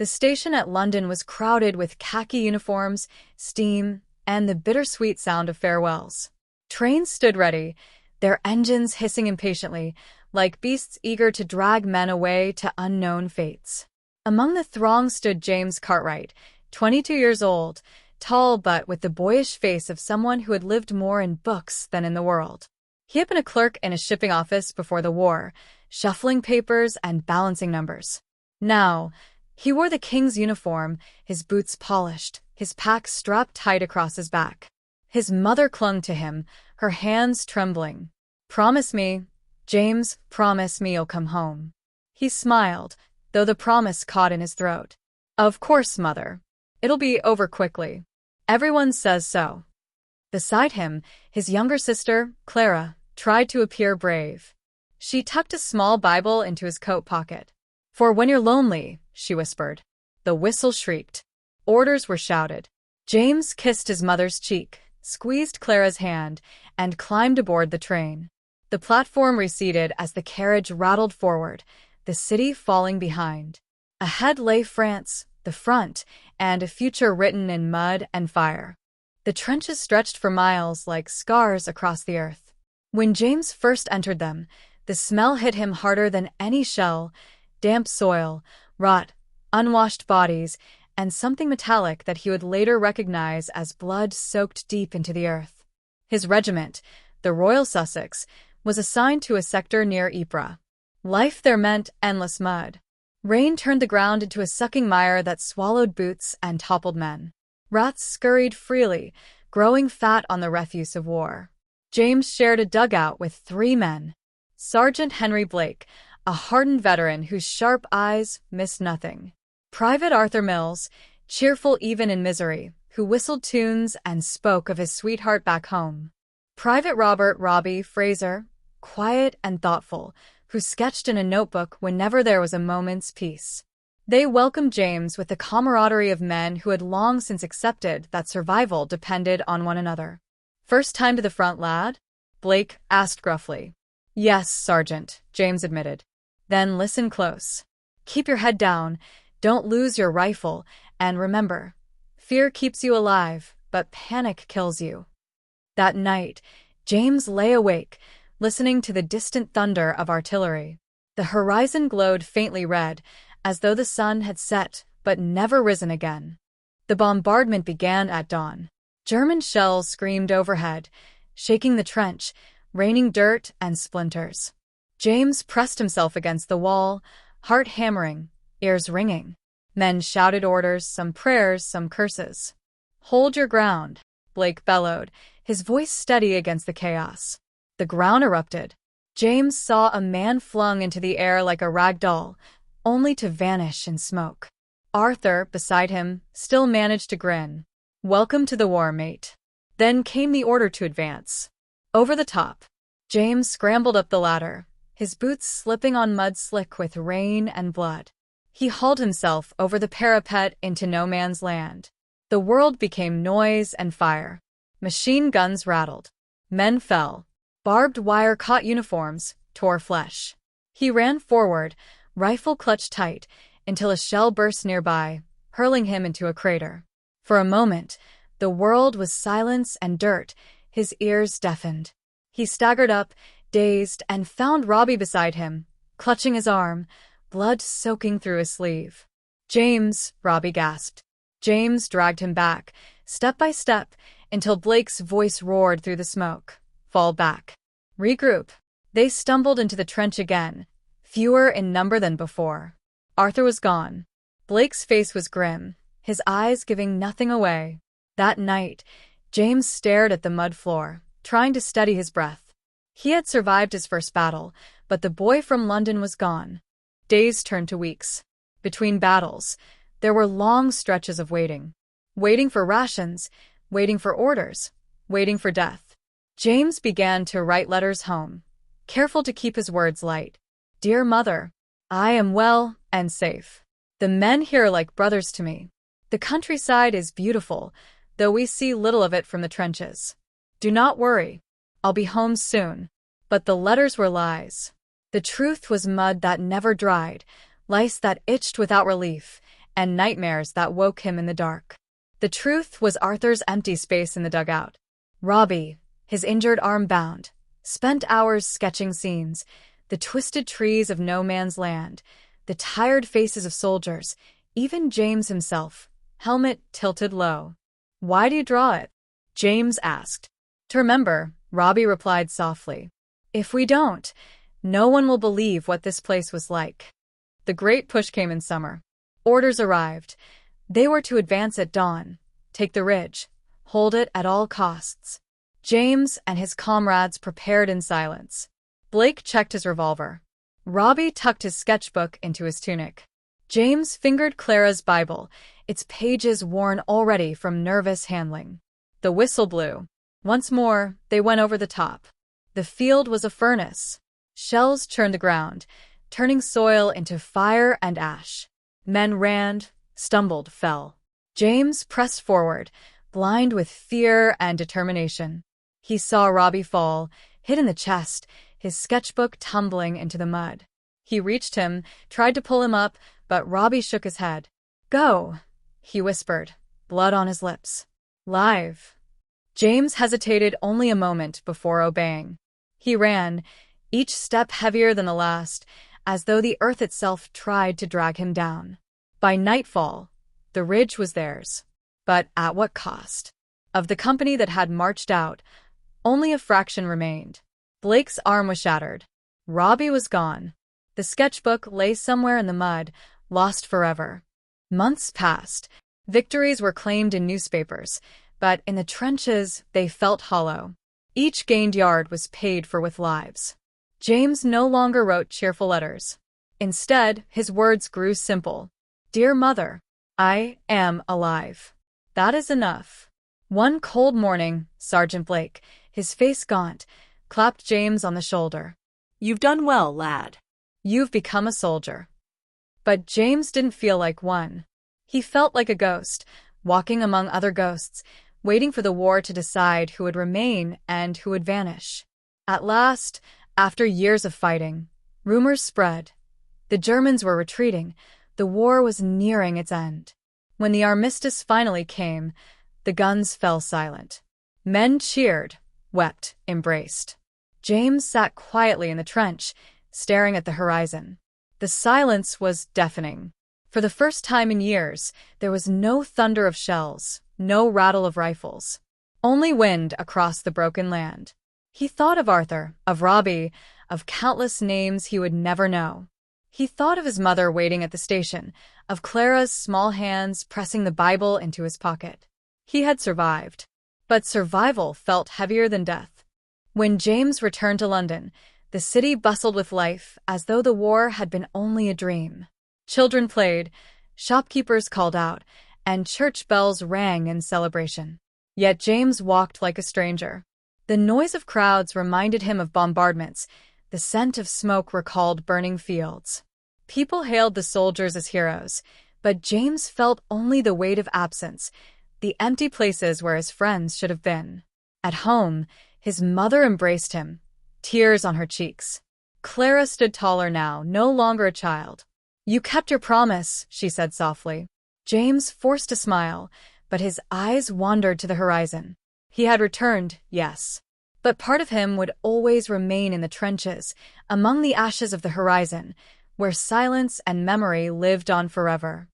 The station at London was crowded with khaki uniforms, steam, and the bittersweet sound of farewells. Trains stood ready, their engines hissing impatiently, like beasts eager to drag men away to unknown fates. Among the throng stood James Cartwright, 22 years old, tall but with the boyish face of someone who had lived more in books than in the world. He had been a clerk in a shipping office before the war, shuffling papers and balancing numbers. Now, he wore the king's uniform, his boots polished, his pack strapped tight across his back. His mother clung to him, her hands trembling. "Promise me, James, promise me you'll come home." He smiled, though the promise caught in his throat. "Of course, Mother. It'll be over quickly. Everyone says so." Beside him, his younger sister, Clara, tried to appear brave. She tucked a small Bible into his coat pocket. "For when you're lonely," she whispered. The whistle shrieked. Orders were shouted. James kissed his mother's cheek, squeezed Clara's hand, and climbed aboard the train. The platform receded as the carriage rattled forward, the city falling behind. Ahead lay France, the front, and a future written in mud and fire. The trenches stretched for miles like scars across the earth. When James first entered them, the smell hit him harder than any shell: damp soil, rot, unwashed bodies, and something metallic that he would later recognize as blood soaked deep into the earth. His regiment, the Royal Sussex, was assigned to a sector near Ypres. Life there meant endless mud. Rain turned the ground into a sucking mire that swallowed boots and toppled men. Rats scurried freely, growing fat on the refuse of war. James shared a dugout with 3 men. Sergeant Henry Blake, a hardened veteran whose sharp eyes missed nothing. Private Arthur Mills, cheerful even in misery, who whistled tunes and spoke of his sweetheart back home. Private Robbie Fraser, quiet and thoughtful, who sketched in a notebook whenever there was a moment's peace. They welcomed James with the camaraderie of men who had long since accepted that survival depended on one another. "First time to the front, lad?" Blake asked gruffly. "Yes, Sergeant," James admitted. "Then listen close. Keep your head down, don't lose your rifle, and remember, fear keeps you alive, but panic kills you." That night, James lay awake, listening to the distant thunder of artillery. The horizon glowed faintly red, as though the sun had set but never risen again. The bombardment began at dawn. German shells screamed overhead, shaking the trench, raining dirt and splinters. James pressed himself against the wall, heart hammering, ears ringing. Men shouted orders, some prayers, some curses. "Hold your ground," Blake bellowed, his voice steady against the chaos. The ground erupted. James saw a man flung into the air like a rag doll, only to vanish in smoke. Arthur, beside him, still managed to grin. "Welcome to the war, mate." Then came the order to advance. Over the top. James scrambled up the ladder, his boots slipping on mud slick with rain and blood. He hauled himself over the parapet into no man's land. The world became noise and fire. Machine guns rattled. Men fell. Barbed wire caught uniforms, tore flesh. He ran forward, rifle clutched tight, until a shell burst nearby, hurling him into a crater. For a moment, the world was silence and dirt, his ears deafened. He staggered up, dazed, and found Robbie beside him, clutching his arm, blood soaking through his sleeve. "James," Robbie gasped. James dragged him back, step by step, until Blake's voice roared through the smoke. "Fall back. Regroup." They stumbled into the trench again, fewer in number than before. Arthur was gone. Blake's face was grim, his eyes giving nothing away. That night, James stared at the mud floor, trying to steady his breath. He had survived his first battle, but the boy from London was gone. Days turned to weeks. Between battles, there were long stretches of waiting. Waiting for rations, waiting for orders, waiting for death. James began to write letters home, careful to keep his words light. "Dear Mother, I am well and safe. The men here are like brothers to me. The countryside is beautiful, though we see little of it from the trenches. Do not worry, I'll be home soon." But the letters were lies. The truth was mud that never dried, lice that itched without relief, and nightmares that woke him in the dark. The truth was Arthur's empty space in the dugout. Robbie, his injured arm bound, spent hours sketching scenes, the twisted trees of no man's land, the tired faces of soldiers, even James himself, helmet tilted low. "Why do you draw it?" James asked. "To remember," Robbie replied softly. "If we don't, no one will believe what this place was like." The great push came in summer. Orders arrived. They were to advance at dawn, take the ridge, hold it at all costs. James and his comrades prepared in silence. Blake checked his revolver. Robbie tucked his sketchbook into his tunic. James fingered Clara's Bible, its pages worn already from nervous handling. The whistle blew. Once more, they went over the top. The field was a furnace. Shells churned the ground, turning soil into fire and ash. Men ran, stumbled, fell. James pressed forward, blind with fear and determination. He saw Robbie fall, hit in the chest, his sketchbook tumbling into the mud. He reached him, tried to pull him up, but Robbie shook his head. "Go," he whispered, blood on his lips. "Live." James hesitated only a moment before obeying. He ran, each step heavier than the last, as though the earth itself tried to drag him down. By nightfall, the ridge was theirs. But at what cost? Of the company that had marched out, only a fraction remained. Blake's arm was shattered. Robbie was gone. The sketchbook lay somewhere in the mud, lost forever. Months passed. Victories were claimed in newspapers, but in the trenches they felt hollow. Each gained yard was paid for with lives. James no longer wrote cheerful letters. Instead, his words grew simple. "Dear Mother, I am alive. That is enough." One cold morning, Sergeant Blake, his face gaunt, clapped James on the shoulder. "You've done well, lad. You've become a soldier." But James didn't feel like one. He felt like a ghost, walking among other ghosts, waiting for the war to decide who would remain and who would vanish. At last, after years of fighting, rumors spread. The Germans were retreating. The war was nearing its end. When the armistice finally came, the guns fell silent. Men cheered, wept, embraced. James sat quietly in the trench, staring at the horizon. The silence was deafening. For the first time in years, there was no thunder of shells, no rattle of rifles. Only wind across the broken land. He thought of Arthur, of Robbie, of countless names he would never know. He thought of his mother waiting at the station, of Clara's small hands pressing the Bible into his pocket. He had survived. But survival felt heavier than death. When James returned to London, the city bustled with life as though the war had been only a dream. Children played, shopkeepers called out, and church bells rang in celebration. Yet James walked like a stranger. The noise of crowds reminded him of bombardments. The scent of smoke recalled burning fields. People hailed the soldiers as heroes, but James felt only the weight of absence, the empty places where his friends should have been. At home, his mother embraced him, tears on her cheeks. Clara stood taller now, no longer a child. "You kept your promise," she said softly. James forced a smile, but his eyes wandered to the horizon. He had returned, yes. But part of him would always remain in the trenches, among the ashes of the horizon, where silence and memory lived on forever.